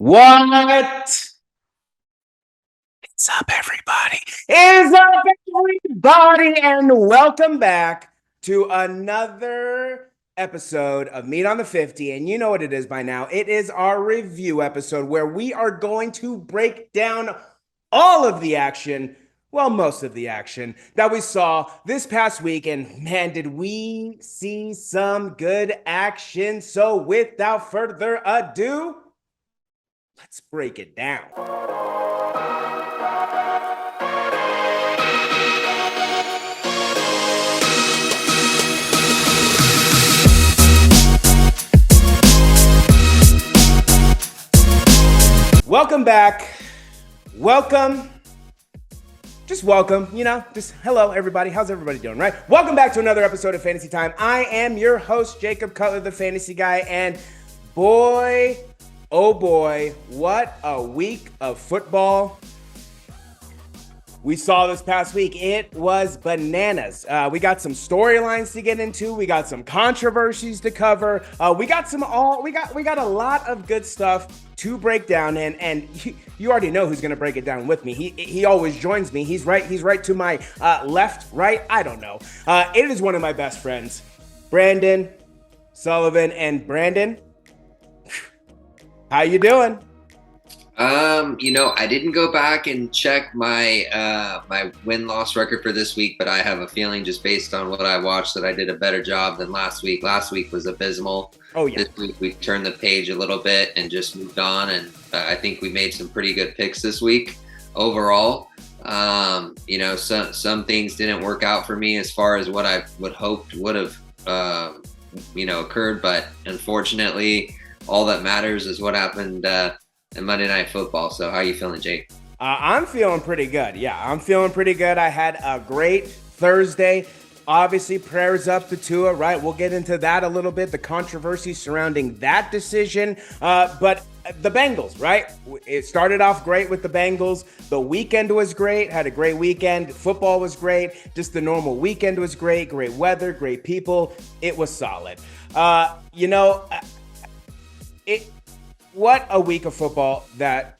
What is up, everybody? Is up, everybody, and welcome back to another episode of Meat on the 50. And you know what it is by now. It is our review episode where we are going to break down all of the action, well, most of the action that we saw this past week. And man, did we see some good action. So without further ado, let's break it down. Welcome back. Welcome. Just welcome, just hello, everybody. How's everybody doing, right? Welcome back to another episode of Fantasy Time. I am your host, Jacob Cutler, the Fantasy Guy, and boy, oh boy, what a week of football we saw this past week. It was bananas. We got some storylines to get into. We got some controversies to cover. We got a lot of good stuff to break down, and you already know who's going to break it down with me. He always joins me. He's right to my left, right. I don't know. It is one of my best friends, Brandon Sullivan. And Brandon, how you doing? I didn't go back and check my my win-loss record for this week, but I have a feeling just based on what I watched that I did a better job than last week. Last week was abysmal. Oh yeah. This week we turned the page a little bit and just moved on, and I think we made some pretty good picks this week overall. Some things didn't work out for me as far as what I would have occurred, but unfortunately, all that matters is what happened and Monday Night Football. So how are you feeling, Jake? I'm feeling pretty good. Yeah, I'm feeling pretty good. I had a great Thursday. Obviously, prayers up to Tua, right? We'll get into that a little bit, the controversy surrounding that decision. But the Bengals, right? It started off great with the Bengals. The weekend was great, had a great weekend. Football was great. Just the normal weekend was great. Great weather, great people. It was solid. What a week of football that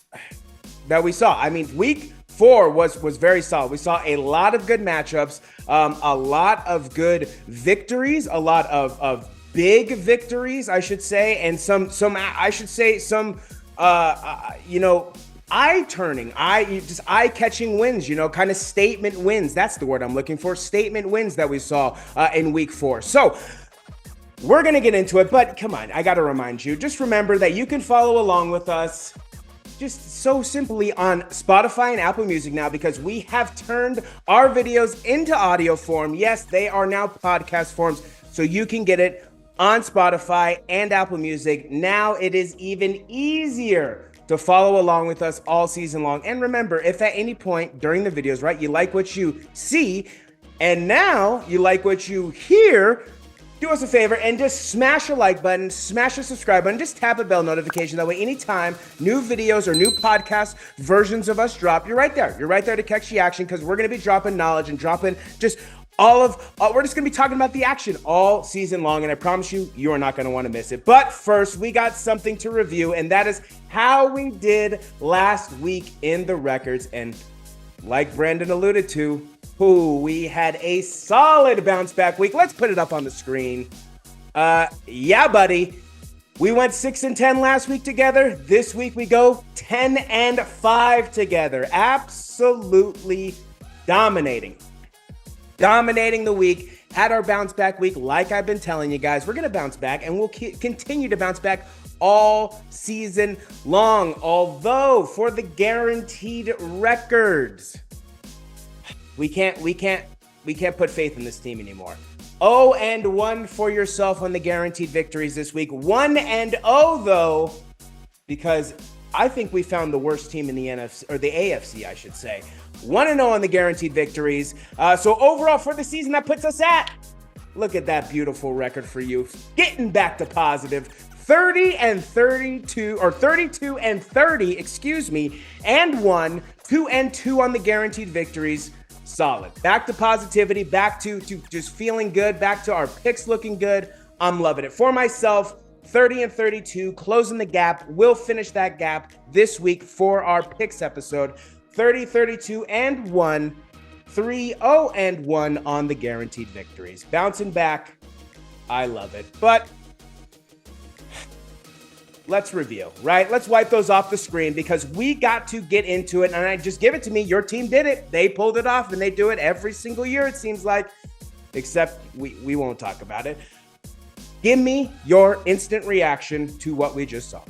we saw. I mean, week 4 was very solid. We saw a lot of good matchups, a lot of good victories, a lot of big victories, I should say, and some eye-catching wins, kind of statement wins. That's the word I'm looking for. Statement wins that we saw in week 4. So we're going to get into it, but come on, I got to remind you, just remember that you can follow along with us just so simply on Spotify and Apple Music now, because we have turned our videos into audio form. Yes, they are now podcast forms, so you can get it on Spotify and Apple Music. Now it is even easier to follow along with us all season long. And remember, if at any point during the videos, right, you like what you see, and now you like what you hear, do us a favor and just smash a like button, smash a subscribe button, just tap a bell notification. That way, anytime new videos or new podcast versions of us drop, you're right there. You're right there to catch the action, because we're going to be dropping knowledge and dropping just we're just going to be talking about the action all season long. And I promise you are not going to want to miss it. But first, we got something to review, and that is how we did last week in the records. And like Brandon alluded to, we had a solid bounce back week. Let's put it up on the screen. Yeah, buddy. We went 6-10 last week together. This week we go 10-5 together. Absolutely dominating the week. Had our bounce back week. Like I've been telling you guys, we're going to bounce back, and we'll continue to bounce back all season long. Although for the guaranteed records, we can't put faith in this team anymore. 0-1 for yourself on the guaranteed victories this week. 1-0 though, because I think we found the worst team in the NFC, or the AFC, I should say. 1-0 on the guaranteed victories. So overall for the season, that puts us at, look at that beautiful record for you, getting back to positive. 32 and 30, excuse me, and 1, 2-2 on the guaranteed victories. Solid. Back to positivity, back to just feeling good, back to our picks looking good. I'm loving it. For myself, 30-32, closing the gap. We'll finish that gap this week for our picks episode. 30-32-1, 3-0-1 on the guaranteed victories. Bouncing back. I love it. But let's review, right? Let's wipe those off the screen because we got to get into it. And I just give it to me. Your team did it. They pulled it off, and they do it every single year, it seems like. Except we won't talk about it. Give me your instant reaction to what we just saw.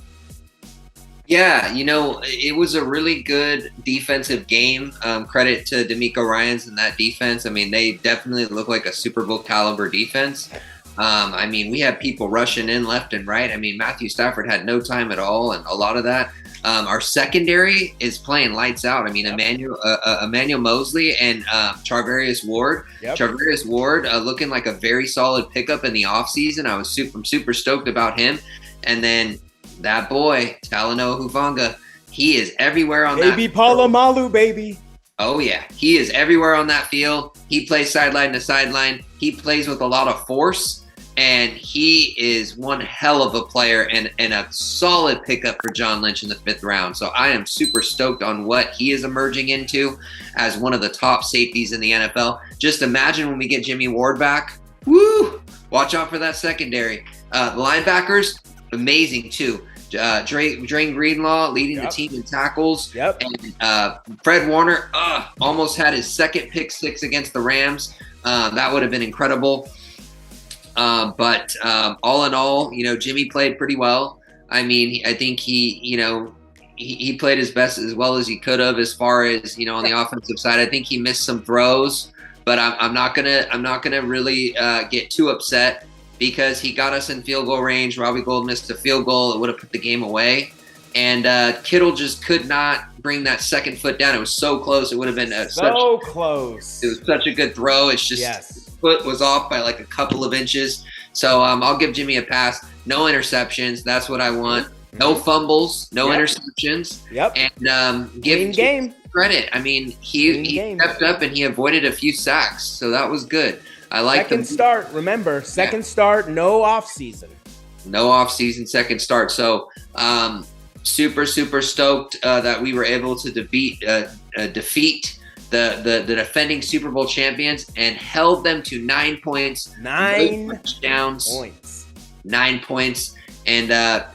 Yeah, it was a really good defensive game. Credit to D'Amico Ryans and that defense. I mean, they definitely look like a Super Bowl caliber defense. We had people rushing in left and right. I mean, Matthew Stafford had no time at all, and a lot of that. Our secondary is playing lights out. I mean, Emmanuel Mosley and Charvarius Ward. Yep. Charvarius Ward looking like a very solid pickup in the offseason. I'm super stoked about him. And then that boy, Talanoa Hufanga, he is everywhere on that. Baby Palomalu, baby. Oh, yeah. He is everywhere on that field. He plays sideline to sideline. He plays with a lot of force. And he is one hell of a player and a solid pickup for John Lynch in the 5th round. So I am super stoked on what he is emerging into as one of the top safeties in the NFL. Just imagine when we get Jimmy Ward back. Woo! Watch out for that secondary. The linebackers, amazing too. Drain Greenlaw leading the team in tackles. Yep. And Fred Warner almost had his second pick six against the Rams. That would have been incredible. But all in all, Jimmy played pretty well. I mean, I think he played his best as well as he could have as far as, on the offensive side. I think he missed some throws, but I'm not gonna really get too upset because he got us in field goal range. Robbie Gould missed a field goal. It would have put the game away. And Kittle just could not bring that second foot down. It was so close. It would have been close. It was such a good throw. It's just his foot was off by like a couple of inches. So I'll give Jimmy a pass. No interceptions. That's what I want. No fumbles. No interceptions. Yep. And give Jimmy credit. I mean, he stepped up and he avoided a few sacks. So that was good. I like second start. Remember, second start. No off season. No off season. Second start. So. Super stoked that we were able to defeat the defending Super Bowl champions and held them to 9 points, 9 touchdowns, 9 points, and a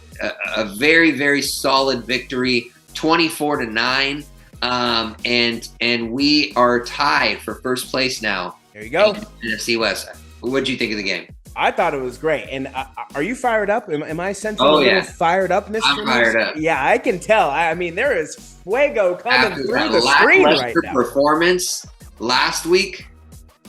very, very solid victory, 24-9. And we are tied for first place now. There you go. In NFC West. What did you think of the game? I thought it was great. And are you fired up? Am I sensing a little fired up, Mr. I'm fired up. Yeah, I can tell. I mean, there is fuego coming through the screen right now. Performance last week.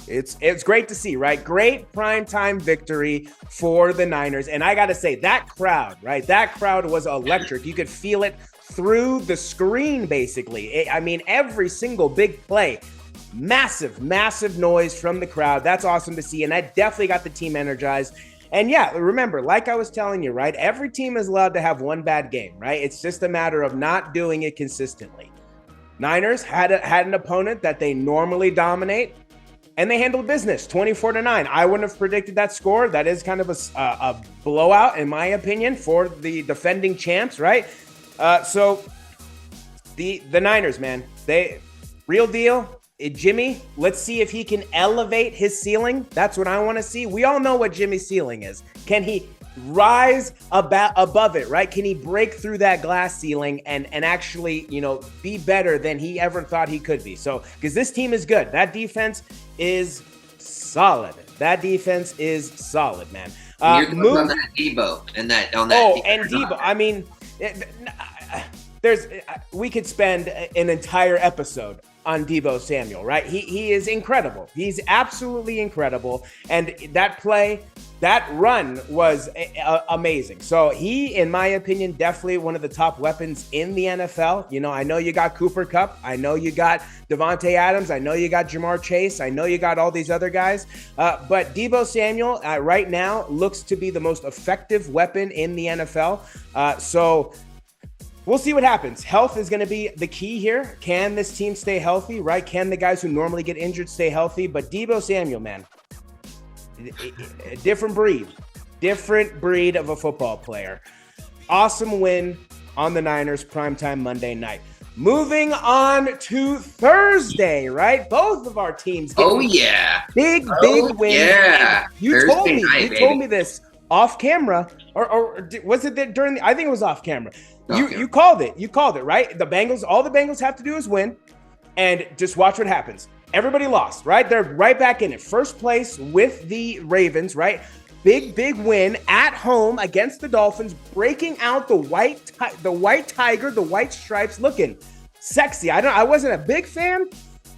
It's great to see, right? Great primetime victory for the Niners. And I got to say, that crowd, right? That crowd was electric. You could feel it through the screen, basically. I mean, every single big play. Massive noise from the crowd. That's awesome to see. And that definitely got the team energized. And yeah, remember, like I was telling you, right? Every team is allowed to have one bad game, right? It's just a matter of not doing it consistently. Niners had an opponent that they normally dominate, and they handled business 24-9. I wouldn't have predicted that score. That is kind of a blowout, in my opinion, for the defending champs, right? So the Niners, man, they real deal. Jimmy, let's see if he can elevate his ceiling. That's what I want to see. We all know what Jimmy's ceiling is. Can he rise above it, right? Can he break through that glass ceiling and actually, be better than he ever thought he could be? So, because this team is good. That defense is solid. Man. You're talking on that Debo and that on that. Oh, and Debo. I mean, we could spend an entire episode on Deebo Samuel, right? He is incredible. He's absolutely incredible. And that run was amazing. So he, in my opinion, definitely one of the top weapons in the NFL. I know you got Cooper Kupp. I know you got Devontae Adams. I know you got Jamar Chase. I know you got all these other guys. But Deebo Samuel right now looks to be the most effective weapon in the NFL. So we'll see what happens. Health is going to be the key here. Can this team stay healthy, right? Can the guys who normally get injured stay healthy? But Deebo Samuel, man, a different breed. Different breed of a football player. Awesome win on the Niners, primetime Monday night. Moving on to Thursday, right? Both of our teams getting big wins. Yeah. You told me this off camera, or was it during I think it was off camera. You called it. You called it, right? All the Bengals have to do is win, and just watch what happens. Everybody lost, right? They're right back in it. First place with the Ravens, right? Big win at home against the Dolphins, breaking out the white tiger, the white stripes, looking sexy. I wasn't a big fan,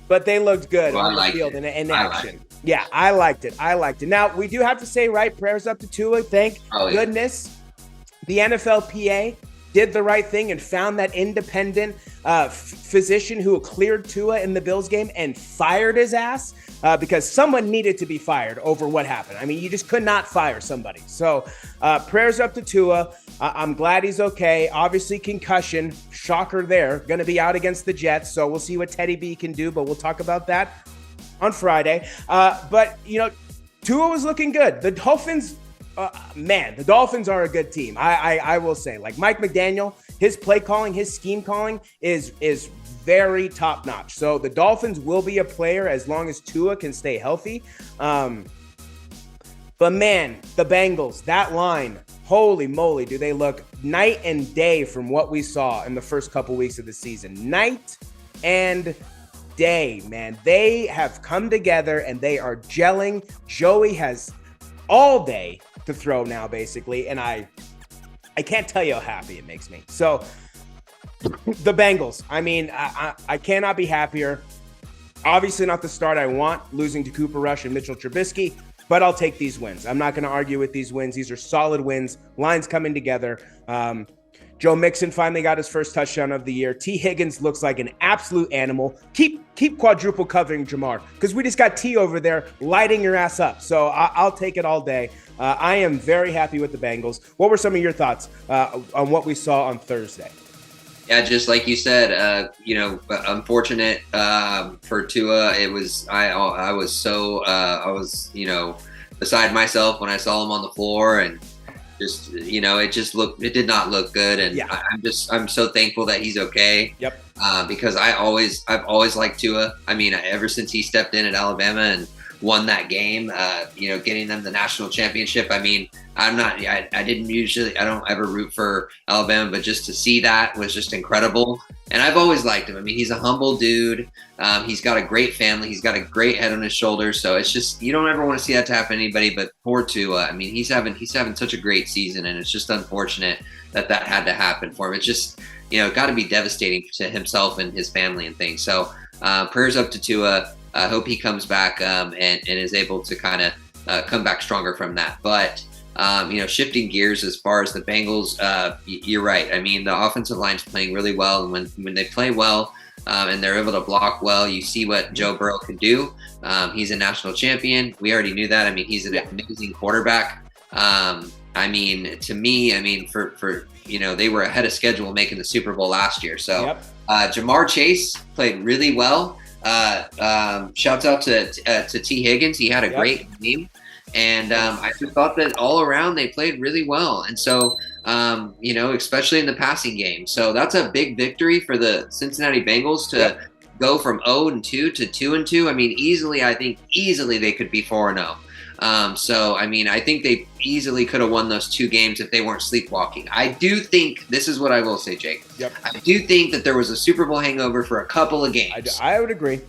but they looked good on the field in action. Yeah, I liked it. Now, we do have to say, right, prayers up to Tua. Thank goodness the NFLPA did the right thing and found that independent physician who cleared Tua in the Bills game and fired his ass because someone needed to be fired over what happened. I mean, you just could not fire somebody. So prayers up to Tua. I'm glad he's okay. Obviously, concussion, shocker there. Going to be out against the Jets, so we'll see what Teddy B can do, but we'll talk about that on Friday. But, Tua was looking good. The Dolphins... the Dolphins are a good team. I will say, like Mike McDaniel, his play calling, his scheme calling is very top notch. So the Dolphins will be a player as long as Tua can stay healthy. But man, the Bengals, that line, holy moly, do they look night and day from what we saw in the first couple weeks of the season. Night and day, man. They have come together and they are gelling. Joey has all day to throw now, basically, and I can't tell you how happy it makes me. So the Bengals, I mean, I cannot be happier. Obviously not the start I want, losing to Cooper Rush and Mitchell Trubisky, but I'll take these wins. I'm not going to argue with these wins. These are solid wins. Lines coming together. Joe Mixon finally got his first touchdown of the year. T. Higgins looks like an absolute animal. Keep quadruple covering Jamar, because we just got T over there lighting your ass up. So I'll take it all day. I am very happy with the Bengals. What were some of your thoughts on what we saw on Thursday? Yeah, just like you said, unfortunate for Tua. It was I was beside myself when I saw him on the floor, and just it did not look good, and yeah. I'm so thankful that he's okay. Yep. Because I've always liked Tua. I mean, ever since he stepped in at Alabama and won that game, getting them the national championship. I mean, I don't ever root for Alabama, but just to see that was just incredible. And I've always liked him. I mean, he's a humble dude. He's got a great family. He's got a great head on his shoulders. So it's just, you don't ever want to see that to happen to anybody, but poor Tua. I mean, he's having such a great season, and it's just unfortunate that had to happen for him. It's just, got to be devastating to himself and his family and things. So prayers up to Tua. I hope he comes back and is able to kind of come back stronger from that. But, shifting gears as far as the Bengals, you're right. I mean, the offensive line's playing really well. And when they play well and they're able to block well, you see what Joe Burrow can do. He's a national champion. We already knew that. I mean, he's an amazing quarterback. For they were ahead of schedule making the Super Bowl last year. So Jamar Chase played really well. Shouts out to T. Higgins. He had a great game. And I just thought that all around they played really well. And so, especially in the passing game. So that's a big victory for the Cincinnati Bengals to go from 0-2 to 2-2. I mean, I think easily they could be 4-0. I think they easily could have won those two games if they weren't sleepwalking. I do think, this is what I will say, Jake. Yep. I do think that there was a Super Bowl hangover for a couple of games. I would agree.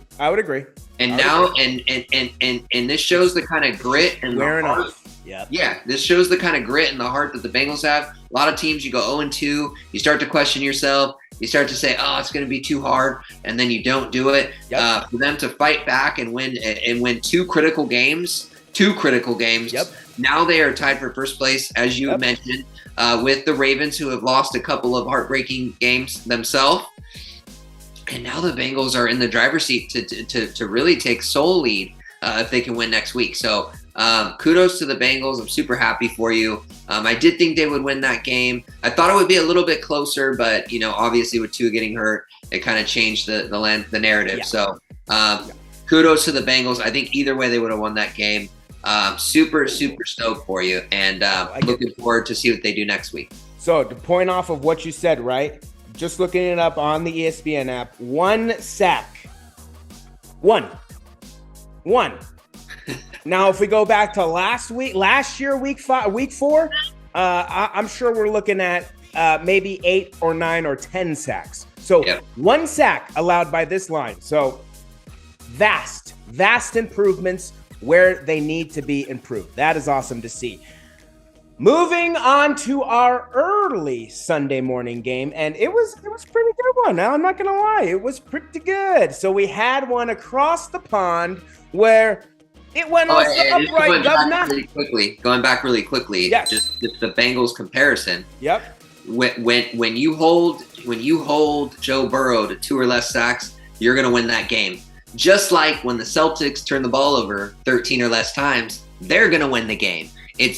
And and this shows the kind of grit and the heart. Yeah, this shows the kind of grit and the heart that the Bengals have. A lot of teams, you go 0-2, you start to question yourself. You start to say, "Oh, it's going to be too hard," and then you don't do it. For them to fight back and win two critical games. Yep. Now they are tied for first place, as you mentioned, with the Ravens, who have lost a couple of heartbreaking games themselves. And now the Bengals are in the driver's seat to really take sole lead if they can win next week. So kudos to the Bengals. I'm super happy for you. I did think they would win that game. I thought it would be a little bit closer, but obviously with Tua getting hurt, it kind of changed the narrative. Yeah. So kudos to the Bengals. I think either way they would have won that game. Super stoked for you, and looking forward to see what they do next week. So to point off of what you said, right? Just looking it up on the ESPN app, 1 sack. One. Now, if we go back to last year, week 4, I'm sure we're looking at maybe 8 or 9 or 10 sacks. So 1 sack allowed by this line. So vast improvements where they need to be improved. That is awesome to see. Moving on to our early Sunday morning game, and it was a pretty good one. Now, I'm not going to lie, it was pretty good. So we had one across the pond where it went off the upright, Going back really quickly. Yes. Just the Bengals comparison. Yep. When you hold Joe Burrow to 2 or less sacks, you're going to win that game. Just like when the Celtics turn the ball over 13 or less times, they're going to win the game.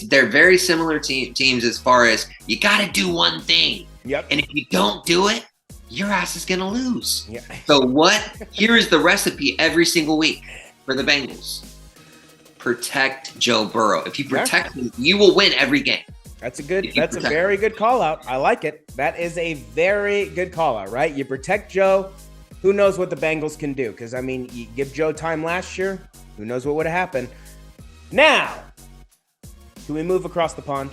They're very similar teams as far as you got to do one thing. Yep. And if you don't do it, your ass is going to lose. Yeah. So here is the recipe every single week for the Bengals. Protect Joe Burrow. If you protect him, you will win every game. That's a very good call out. I like it. That is a very good call out, right? You protect Joe. Who knows what the Bengals can do? Because, I mean, you give Joe time last year, who knows what would have happened. Now, can we move across the pond?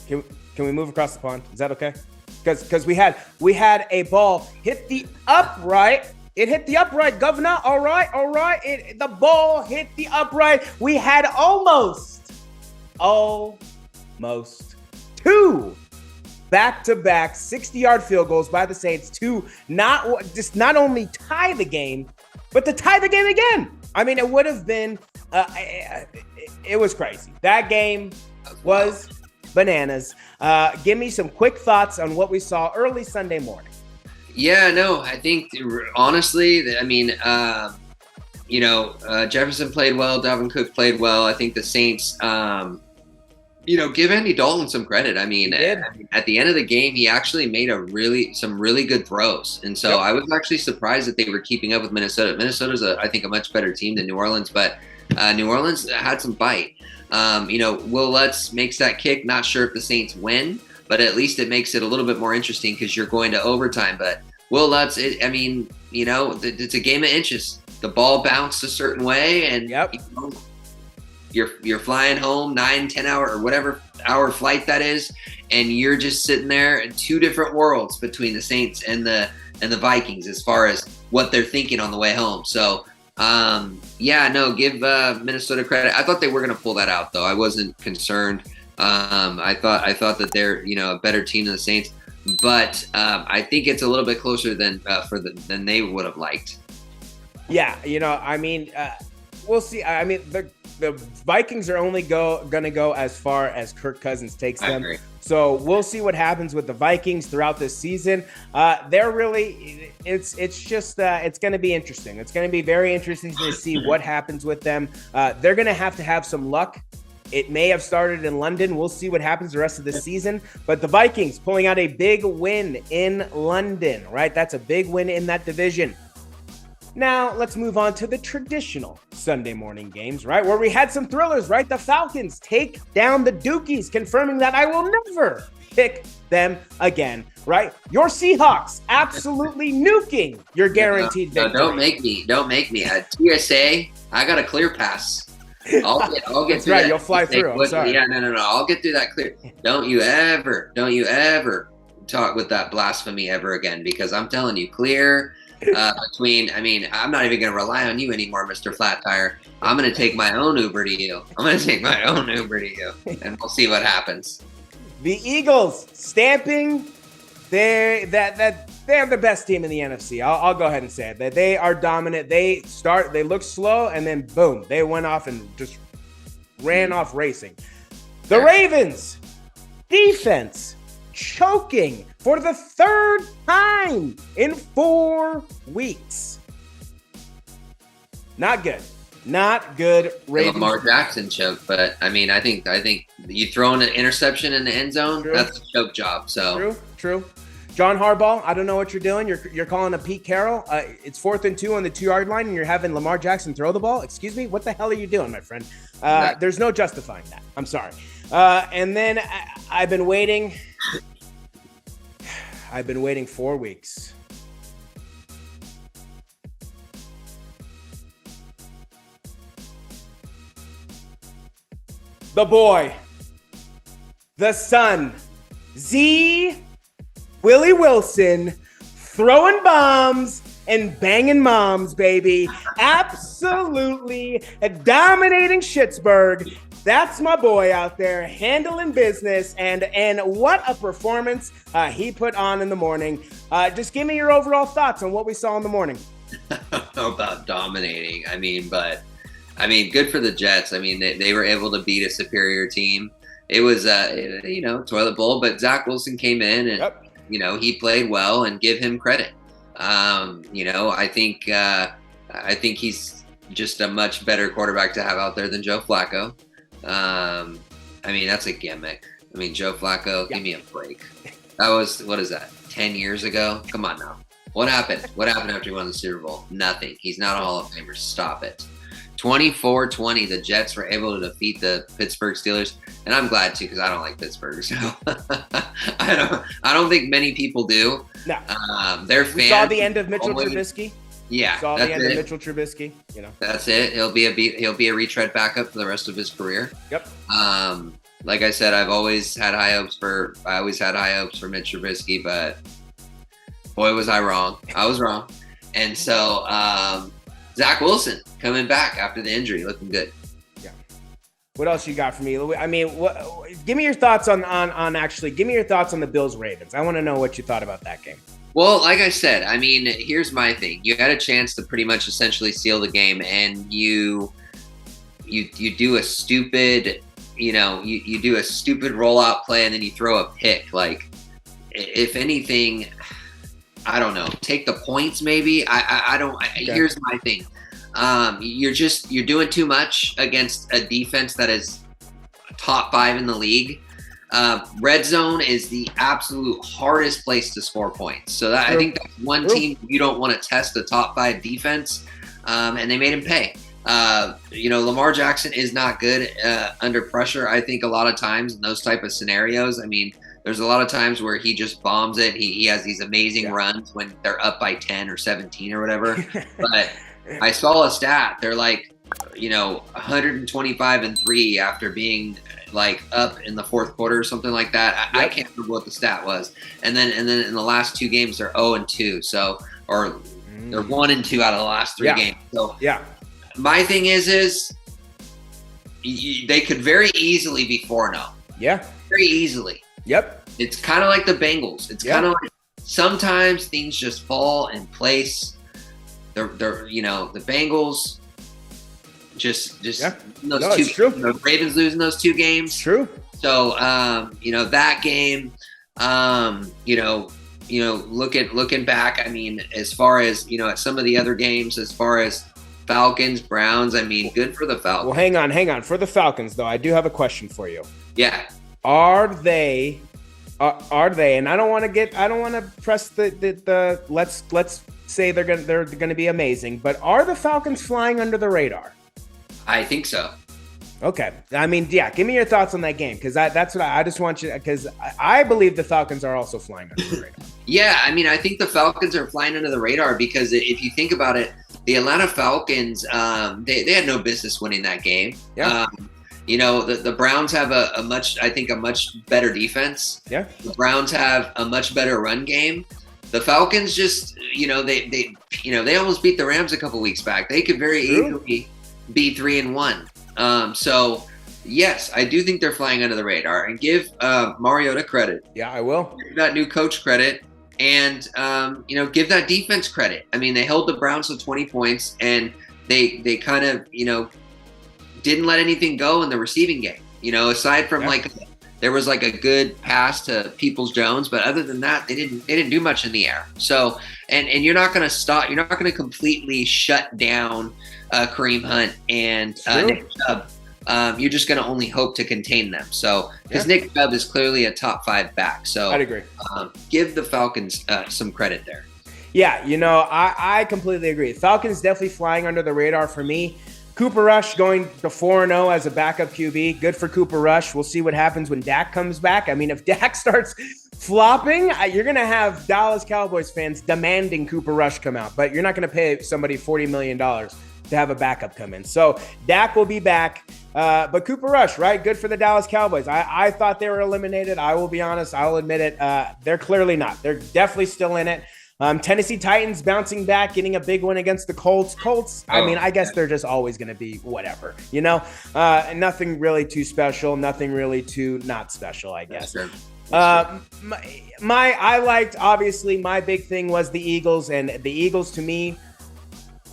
Can we move across the pond? Is that okay? Because we had a ball hit the upright. It hit the upright, governor. All right. The ball hit the upright. We had almost 2 back-to-back 60-yard field goals by the Saints to not only tie the game, but to tie the game again. I mean, it would have been it was crazy. That game was bananas. Give me some quick thoughts on what we saw early Sunday morning. Yeah, no, I think honestly, I mean, Jefferson played well, Dalvin Cook played well. I think the Saints, give Andy Dalton some credit. I mean, at the end of the game, he actually made some really good throws. And so I was actually surprised that they were keeping up with Minnesota. Minnesota's, I think, a much better team than New Orleans, but New Orleans had some bite. Will Lutz makes that kick. Not sure if the Saints win, but at least it makes it a little bit more interesting because you're going to overtime. But Will Lutz, it's a game of inches. The ball bounced a certain way, and you're flying home 9-10 hour or whatever hour flight that is, and you're just sitting there in 2 different worlds between the Saints and the Vikings as far as what they're thinking on the way home. So give Minnesota credit. I thought they were going to pull that out, though. I wasn't concerned. I thought that they're a better team than the Saints, but I think it's a little bit closer than they would have liked. Yeah, we'll see. I mean, the Vikings are only going to go as far as Kirk Cousins takes them. I agree. So we'll see what happens with the Vikings throughout this season. They're really, it's going to be interesting. It's going to be very interesting to see what happens with them. They're going to have some luck. It may have started in London. We'll see what happens the rest of the season. But the Vikings pulling out a big win in London, right? That's a big win in that division. Now, let's move on to the traditional Sunday morning games, right? Where we had some thrillers, right? The Falcons take down the Dukies, confirming that I will never pick them again, right? Your Seahawks absolutely nuking your guaranteed victory. Don't make me. At TSA, I got a clear pass. I'll get That's through right, that. you'll fly through. I'm sorry. Yeah, no. I'll get through that clear. Don't you ever talk with that blasphemy ever again, because I'm telling you, clear. I'm not even going to rely on you anymore, Mr. Flat Tire. I'm going to take my own Uber to you. And we'll see what happens. The Eagles stamping. They have the best team in the NFC. I'll go ahead and say it. That they are dominant. They look slow, and then boom, they went off and just ran off racing. The Ravens defense choking for the 3rd time in 4 weeks. Not good. Ravens. Lamar Jackson choked, but I think you throw in an interception in the end zone, that's a choke job. So true. John Harbaugh, I don't know what you're doing. You're calling a Pete Carroll. It's 4th and 2 on the 2-yard line, and you're having Lamar Jackson throw the ball. Excuse me, what the hell are you doing, my friend? There's no justifying that. I'm sorry. And then I've been waiting. I've been waiting 4 weeks. The boy, the son, Willie Wilson, throwing bombs and banging moms, baby. Absolutely dominating Schittsburg. That's my boy out there handling business, and what a performance he put on in the morning. Just give me your overall thoughts on what we saw in the morning. I don't know about dominating. But good for the Jets. They were able to beat a superior team. It was, toilet bowl, but Zach Wilson came in and, he played well, and give him credit. I think he's just a much better quarterback to have out there than Joe Flacco. That's a gimmick. Joe Flacco, give me a break. That was, what is that, 10 years ago? Come on now. What happened? What happened after he won the Super Bowl? Nothing. He's not a Hall of Famer. Stop it. 24-20, the Jets were able to defeat the Pittsburgh Steelers, and I'm glad too, because I don't like Pittsburgh. So I don't think many people do. No, their fans. We saw the end of Mitchell Trubisky. Yeah, saw the end of Mitchell Trubisky. That's it. He'll be a retread backup for the rest of his career. Yep. Like I said, I always had high hopes for Mitch Trubisky, but boy, was I wrong. I was wrong, and so. Zach Wilson coming back after the injury, looking good. Yeah. What else you got for me? Give me your thoughts on give me your thoughts on the Bills-Ravens. I want to know what you thought about that game. Well, like I said, here's my thing. You had a chance to pretty much essentially seal the game, and you do a stupid, you do a stupid rollout play, and then you throw a pick. Like, if anything, I don't know. Take the points, maybe. I don't. Okay. Here's my thing. You're doing too much against a defense that is top 5 in the league. Red zone is the absolute hardest place to score points. So I think that's one team you don't want to test the top 5 defense. And they made him pay. Lamar Jackson is not good under pressure. I think a lot of times in those type of scenarios. There's a lot of times where he just bombs it. He has these amazing runs when they're up by 10 or 17 or whatever. But I saw a stat. They're like, 125-3 after being like up in the 4th quarter or something like that. I can't remember what the stat was. And then in the last 2 games, they're 0-2. So, or they're 1-2 out of the last 3 games. So my thing is they could very easily be 4-0. Yeah. Very easily. Yep. It's kind of like the Bengals. It's kind of like sometimes things just fall in place. The Bengals just those true. The Ravens losing those 2 games. It's true. So that game, looking back, as far as at some of the other games, as far as Falcons, Browns, good for the Falcons. Well, hang on. For the Falcons, though, I do have a question for you. Yeah. Are they? And I don't want to press the let's say they're gonna be amazing, but are the Falcons flying under the radar? I think so. Okay. Give me your thoughts on that game, because that's what I just want you, because I believe the Falcons are also flying under the radar. Yeah, I think the Falcons are flying under the radar because if you think about it, the Atlanta Falcons, they had no business winning that game. Yeah. The Browns have a much better defense. Yeah. The Browns have a much better run game. The Falcons just, they almost beat the Rams a couple weeks back. They could very easily be 3-1. So yes, I do think they're flying under the radar, and give Mariota credit. Yeah, I will. Give that new coach credit, and give that defense credit. They held the Browns to 20 points, and they kind of, didn't let anything go in the receiving game. Aside from there was like a good pass to Peoples-Jones, but other than that, they didn't do much in the air. So, and you're not going to stop. You're not going to completely shut down Kareem Hunt and Nick Chubb you're just going to only hope to contain them. So, because Yeah. Nick Chubb is clearly a top 5 back. So I'd agree. Give the Falcons some credit there. Yeah, I completely agree. Falcons definitely flying under the radar for me. Cooper Rush going to 4-0 as a backup QB. Good for Cooper Rush. We'll see what happens when Dak comes back. I mean, if Dak starts flopping, you're going to have Dallas Cowboys fans demanding Cooper Rush come out. But you're not going to pay somebody $40 million to have a backup come in. So Dak will be back. But Cooper Rush, right? Good for the Dallas Cowboys. I thought they were eliminated. I will be honest. I'll admit it. They're clearly not. They're definitely still in it. Tennessee Titans bouncing back, getting a big win against the Colts. I guess they're just always going to be whatever, nothing really too special, nothing really too not special, I guess. Obviously my big thing was the Eagles, and the Eagles to me,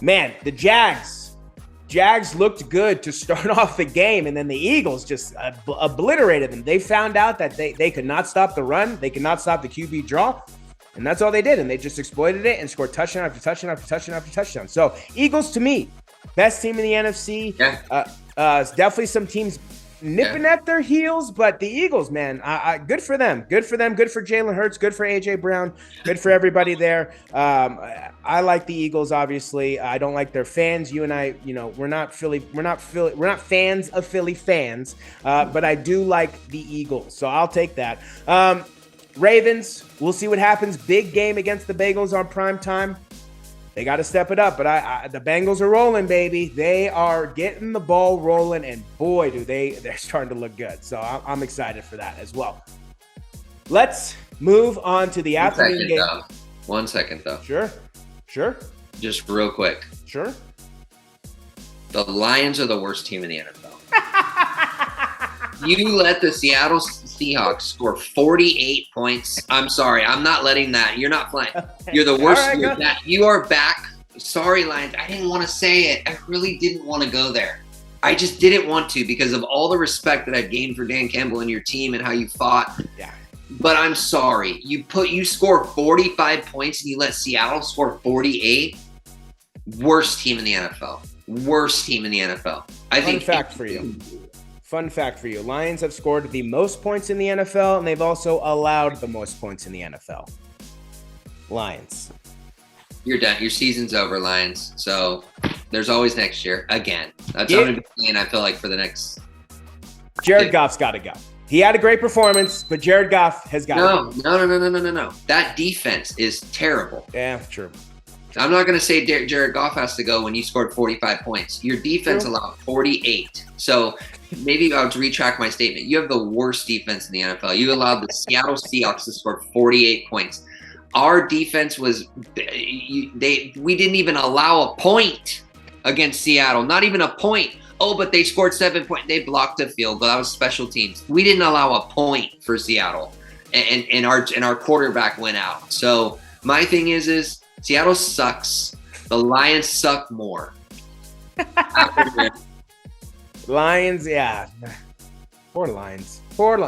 man, the Jags looked good to start off the game, and then the Eagles just obliterated them. They found out that they could not stop the run. They could not stop the QB draw. And that's all they did. And they just exploited it and scored touchdown after touchdown after touchdown after touchdown. So Eagles, to me, best team in the NFC. Yeah. Definitely some teams nipping at their heels, but the Eagles, man, good for them. Good for them. Good for Jalen Hurts. Good for A.J. Brown. Good for everybody there. I like the Eagles, obviously. I don't like their fans. You and I, we're not fans of Philly fans, but I do like the Eagles. So I'll take that. Ravens, we'll see what happens. Big game against the Bengals on prime time. They got to step it up, but the Bengals are rolling, baby. They are getting the ball rolling, and boy, they're starting to look good. So I'm excited for that as well. Let's move on to the afternoon game. 1 second, though. Sure. Just real quick. Sure. The Lions are the worst team in the NFL. You let the Seattle Seahawks score 48 points. I'm sorry. I'm not letting that. You're not playing. You're the worst. Right, you are back. Sorry, Lions. I didn't want to say it. I really didn't want to go there. I just didn't want to because of all the respect that I've gained for Dan Campbell and your team and how you fought. Yeah. But I'm sorry. You score 45 points and you let Seattle score 48. Worst team in the NFL. Worst team in the NFL. Fun fact for you. Lions have scored the most points in the NFL, and they've also allowed the most points in the NFL. Lions. You're done. Your season's over, Lions. So there's always next year again. That's what I'm going to be saying, I feel like, for the next. Jared Goff's got to go. He had a great performance, but Jared Goff has got to go. No. That defense is terrible. Yeah, true. I'm not going to say Jared Goff has to go when you scored 45 points. Your defense allowed 48. So maybe I'll retract my statement. You have the worst defense in the NFL. You allowed the Seattle Seahawks to score 48 points. Our defense we didn't even allow a point against Seattle. Not even a point. Oh, but they scored 7 points. They blocked a field goal. That was special teams. We didn't allow a point for Seattle, and our quarterback went out. So my thing is Seattle sucks. The Lions suck more. Lions, yeah. Poor Lions.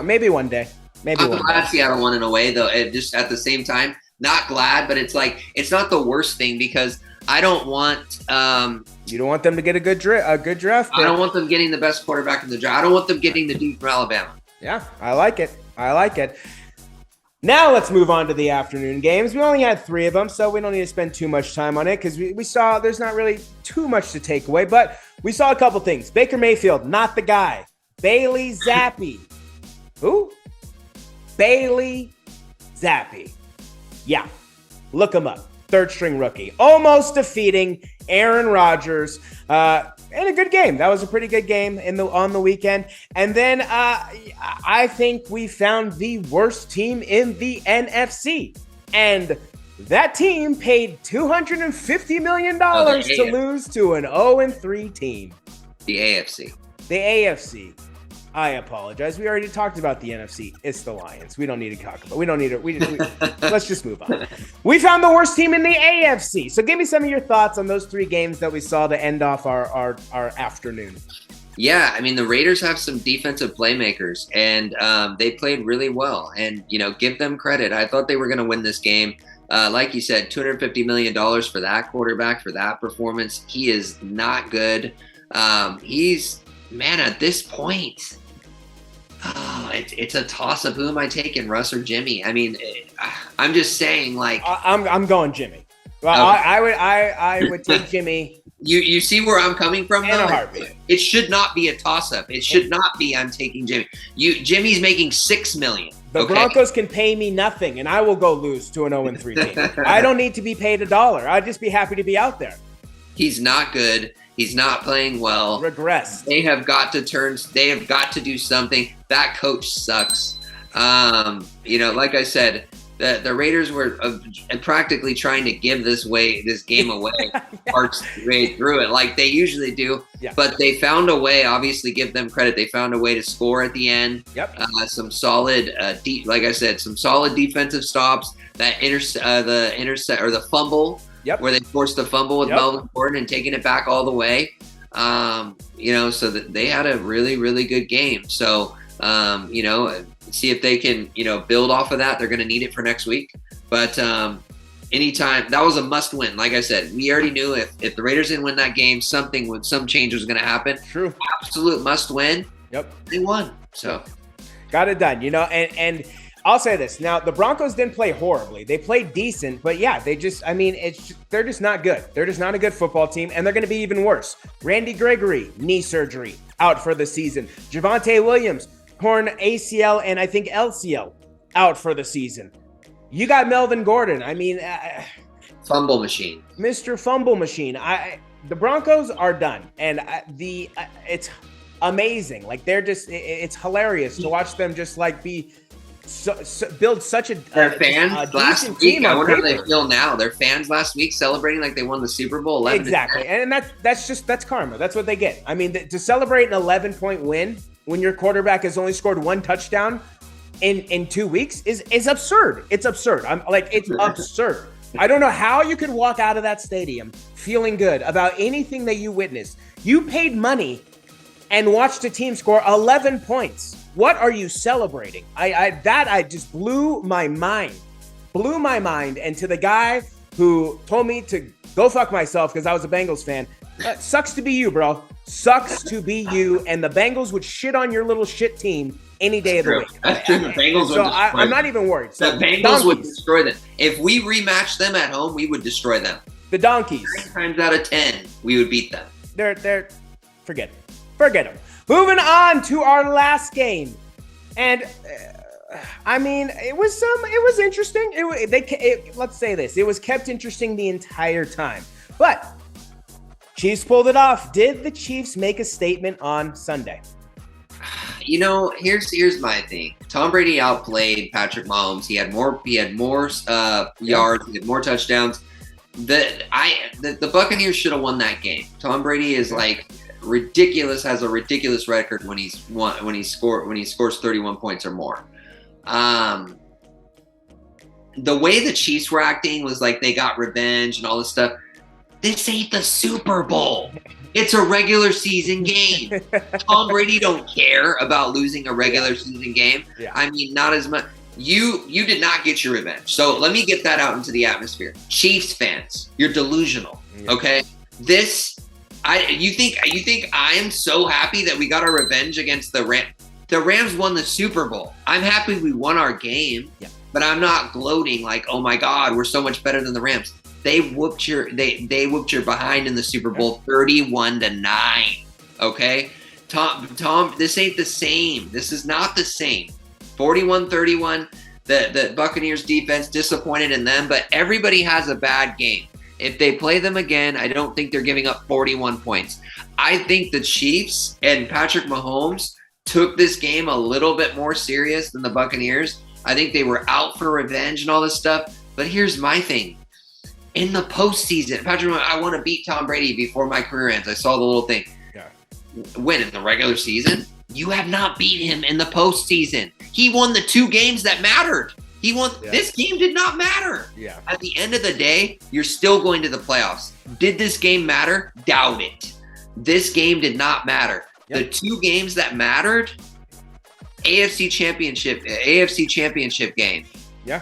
Maybe one day. I'm glad Seattle won in a way, though. Just at the same time, not glad, but it's like it's not the worst thing because I don't want. You don't want them to get a good draft pick. I don't want them getting the best quarterback in the draft. I don't want them getting the dude from Alabama. Yeah, I like it. Now let's move on to the afternoon games. We only had 3 of them, so we don't need to spend too much time on it because we saw there's not really too much to take away, but we saw a couple things. Baker Mayfield, not the guy. Bailey Zappi. Who? Bailey Zappi. Yeah, look him up. 3rd string rookie. Almost defeating Aaron Rodgers. And a good game. That was a pretty good game on the weekend. And then I think we found the worst team in the NFC. And that team paid $250 million to lose to an 0-3 team. The AFC. The AFC. I apologize. We already talked about the NFC. It's the Lions. We don't need to talk about. We don't need to. Let's just move on. We found the worst team in the AFC. So give me some of your thoughts on those 3 games that we saw to end off our afternoon. Yeah, I mean the Raiders have some defensive playmakers, and they played really well. And give them credit. I thought they were going to win this game. Like you said, $250 million for that quarterback for that performance. He is not good. man, at this point, it's a toss up. Who am I taking, Russ or Jimmy? I mean, I'm just saying, like, I'm going Jimmy. Well, okay. I would take Jimmy. You see where I'm coming from, though? In a heartbeat. It should not be a toss up. It should not be I'm taking Jimmy. Jimmy's making $6 million. The Broncos can pay me nothing, and I will go lose to an 0-3 team. I don't need to be paid $1. I'd just be happy to be out there. He's not good. He's not playing well. Regress. They have got to do something. That coach sucks. Like I said, the Raiders were practically trying to give this game away parts way through it, like they usually do. Yeah. But they found a way. Obviously, give them credit. They found a way to score at the end. Yep. Some solid, like I said, some solid defensive stops. That the fumble. Yep. Where they forced the fumble with Melvin Gordon and taking it back all the way. So that they had a really, really good game. So, see if they can, build off of that. They're going to need it for next week. But anytime, that was a must win. Like I said, we already knew if the Raiders didn't win that game, some change was going to happen. True. Absolute must win. Yep. They won. So got it done, and I'll say this. Now, the Broncos didn't play horribly. They played decent, but yeah, they're just not good. They're just not a good football team, and they're going to be even worse. Randy Gregory, knee surgery, out for the season. Javonte Williams, torn ACL and I think LCL, out for the season. You got Melvin Gordon. I mean, fumble machine. Mr. Fumble Machine. The Broncos are done, and it's amazing. Like, it's hilarious to watch them just like be build such a their fans last week. Team I wonder how paper. they feel now. Their fans last week celebrating like they won the Super Bowl 11. Exactly, and that's karma. That's what they get. I mean, to celebrate an 11-point win when your quarterback has only scored 1 touchdown in 2 weeks is absurd. It's absurd. It's absurd. I don't know how you could walk out of that stadium feeling good about anything that you witnessed. You paid money and watched a team score 11 points. What are you celebrating? I just blew my mind. And to the guy who told me to go fuck myself because I was a Bengals fan, sucks to be you, bro. Sucks to be you. And the Bengals would shit on your little shit team any day of the week. That's true. The Bengals would destroy them. I'm not even worried. So the Bengals would destroy them. If we rematched them at home, we would destroy them. The Donkeys. 9 times out of 10, we would beat them. They're forget them. Moving on to our last game, and it was interesting. Let's say this: it was kept interesting the entire time. But Chiefs pulled it off. Did the Chiefs make a statement on Sunday? Here's my thing. Tom Brady outplayed Patrick Mahomes. He had more yards. He had more touchdowns. The Buccaneers should have won that game. Tom Brady is ridiculous, has a ridiculous record when he scores 31 points or more. The way the Chiefs were acting was like they got revenge and all this stuff. This ain't the Super Bowl. It's a regular season game. Tom Brady don't care about losing a regular season game. Yeah. I mean, not as much. You did not get your revenge. So let me get that out into the atmosphere. Chiefs fans, you're delusional. Yeah. Okay? You think I am so happy that we got our revenge against the Rams? The Rams won the Super Bowl. I'm happy we won our game, but I'm not gloating like, oh my God, we're so much better than the Rams. They whooped your behind in the Super Bowl 31-9. Okay? Tom, this ain't the same. This is not the same. 41-31. The Buccaneers defense disappointed in them, but everybody has a bad game. If they play them again, I don't think they're giving up 41 points. I think the Chiefs and Patrick Mahomes took this game a little bit more serious than the Buccaneers. I think they were out for revenge and all this stuff. But here's my thing. In the postseason, Patrick Mahomes, I want to beat Tom Brady before my career ends. I saw the little thing. Yeah. When in the regular season, you have not beat him in the postseason. He won the 2 games that mattered. He won. Yeah. This game did not matter. Yeah. At the end of the day, you're still going to the playoffs. Did this game matter? Doubt it. This game did not matter. Yep. The 2 games that mattered, AFC Championship game. Yeah.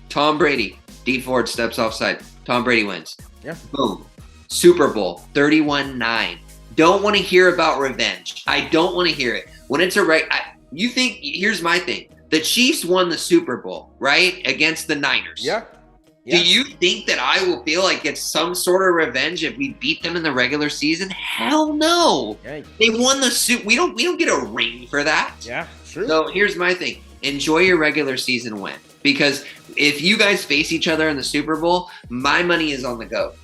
Tom Brady, D Ford steps offside. Tom Brady wins. Yeah. Boom. Super Bowl 31-9. don't want to hear about revenge. I don't want to hear it. When it's here's my thing. The Chiefs won the Super Bowl, right? Against the Niners. Yeah. Do you think that I will feel like it's some sort of revenge if we beat them in the regular season? Hell no. Yeah. They won the Super. We don't get a ring for that. Yeah, true. So here's my thing. Enjoy your regular season win. Because if you guys face each other in the Super Bowl, my money is on the GOAT.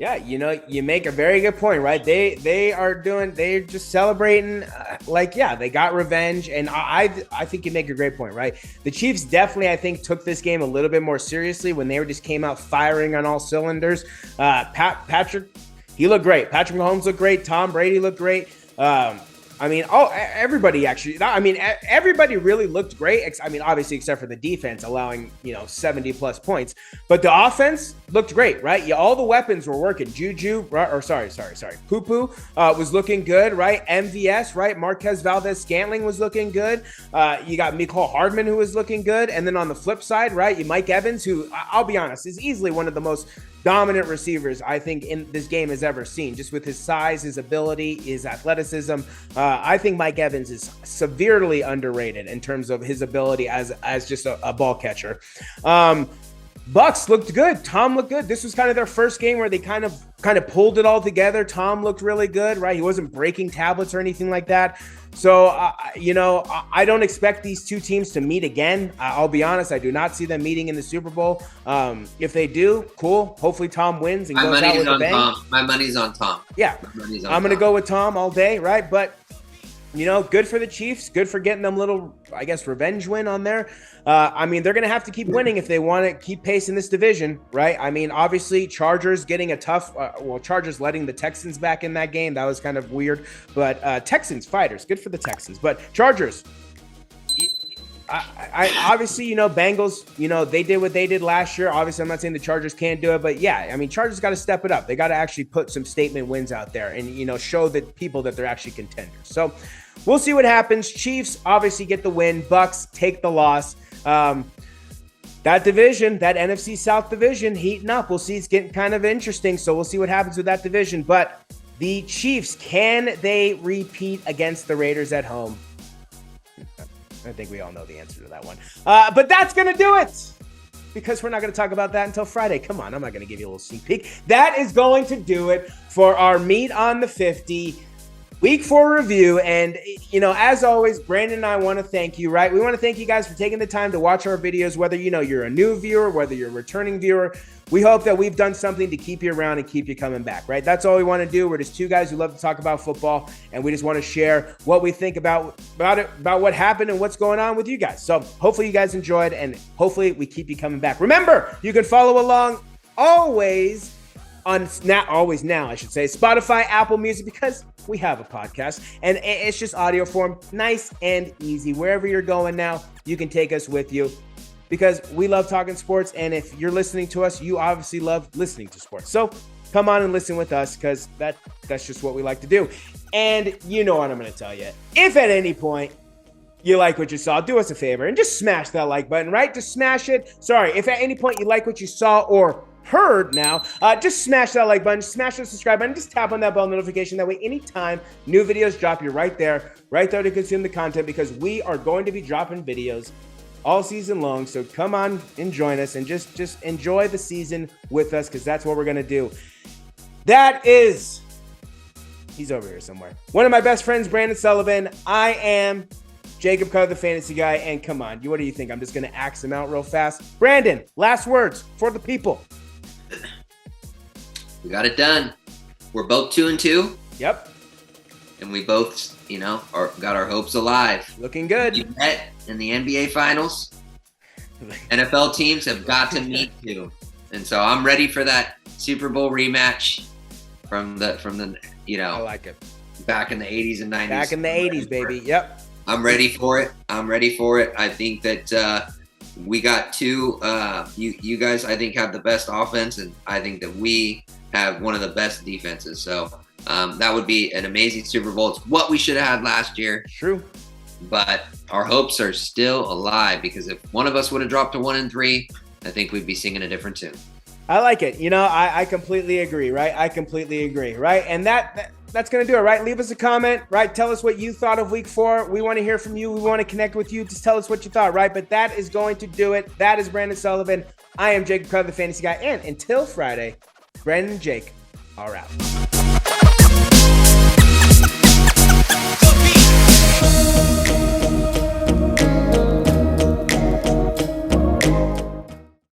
Yeah, you make a very good point, right? They're just celebrating they got revenge, and I think you make a great point, right? The Chiefs definitely, I think, took this game a little bit more seriously when they just came out firing on all cylinders. Patrick, he looked great. Patrick Mahomes looked great. Tom Brady looked great. Everybody actually. Everybody really looked great. Obviously, except for the defense allowing 70 plus points. But the offense looked great, right? Yeah, all the weapons were working. Poo was looking good, right? MVS, right? Marquez Valdez-Scantling was looking good. You got Mecole Hardman, who was looking good, and then on the flip side, right? You Mike Evans, who I'll be honest is easily one of the most dominant receivers I think in this game has ever seen, just with his size, his ability, his athleticism. I think Mike Evans is severely underrated in terms of his ability as just a ball catcher. Bucs looked good. Tom looked good. This was kind of their first game where they kind of pulled it all together. Tom looked really good, right? He wasn't breaking tablets or anything like that. So, I don't expect these two teams to meet again. I'll be honest. I do not see them meeting in the Super Bowl. If they do, cool. Hopefully Tom wins and goes out with a bang. My money's on Tom. Yeah. I'm going to go with Tom all day, right? But, good for the Chiefs. Good for getting them little, I guess, revenge win on there. They're going to have to keep winning if they want to keep pace in this division, right? Obviously, Chargers getting a tough, Chargers letting the Texans back in that game. That was kind of weird. But Texans, fighters, good for the Texans. But Chargers, I obviously, Bengals, they did what they did last year. Obviously, I'm not saying the Chargers can't do it, but yeah, Chargers got to step it up. They got to actually put some statement wins out there and, show the people that they're actually contenders. So we'll see what happens. Chiefs obviously get the win. Bucs take the loss. That division, that NFC South division heating up. We'll see. It's getting kind of interesting. So we'll see what happens with that division. But the Chiefs, can they repeat against the Raiders at home? I think we all know the answer to that one. But that's going to do it, because we're not going to talk about that until Friday. Come on, I'm not going to give you a little sneak peek. That is going to do it for our Meat on the 50 Week 4 review. And, as always, Brandon and I want to thank you, right? We want to thank you guys for taking the time to watch our videos, whether, you're a new viewer, whether you're a returning viewer. We hope that we've done something to keep you around and keep you coming back, right? That's all we want to do. We're just two guys who love to talk about football, and we just want to share what we think about what happened and what's going on with you guys. So hopefully you guys enjoyed, and hopefully we keep you coming back. Remember, you can follow along always on Spotify, Apple Music, because we have a podcast and it's just audio form, nice and easy. Wherever you're going now, you can take us with you, because we love talking sports. And if you're listening to us, you obviously love listening to sports. So come on and listen with us, because that's just what we like to do. And you know what I'm going to tell you. If at any point you like what you saw, do us a favor and just smash that like button, right? Just smash it. Sorry, if at any point you like what you saw or heard now, just smash that like button, smash the subscribe button, just tap on that bell notification. That way, anytime new videos drop, you're right there to consume the content, because we are going to be dropping videos all season long. So come on and join us and just enjoy the season with us, because that's what we're going to do. He's over here somewhere. One of my best friends, Brandon Sullivan. I am Jacob Carr, the fantasy guy. And come on, what do you think? I'm just going to axe him out real fast. Brandon, last words for the people. We got it done. We're both 2-2. Yep. And we both, got our hopes alive. Looking good. You bet in the NBA Finals. NFL teams have got to meet too. And so I'm ready for that Super Bowl rematch from the I like it. Back in the 80s and 90s. Back in the 80s, baby. Yep. I'm ready for it. I think that we got two. You guys, I think, have the best offense, and I think that we have one of the best defenses. So that would be an amazing Super Bowl. It's what we should have had last year. True. But our hopes are still alive, because if one of us would have dropped to 1-3, I think we'd be singing a different tune. I like it. I completely agree, right? I completely agree, right? And that's going to do it, right? Leave us a comment, right? Tell us what you thought of week 4. We want to hear from you. We want to connect with you. Just tell us what you thought, right? But that is going to do it. That is Brandon Sullivan. I am Jacob Carr, the Fantasy Guy. And until Friday, Brandon and Jake are out.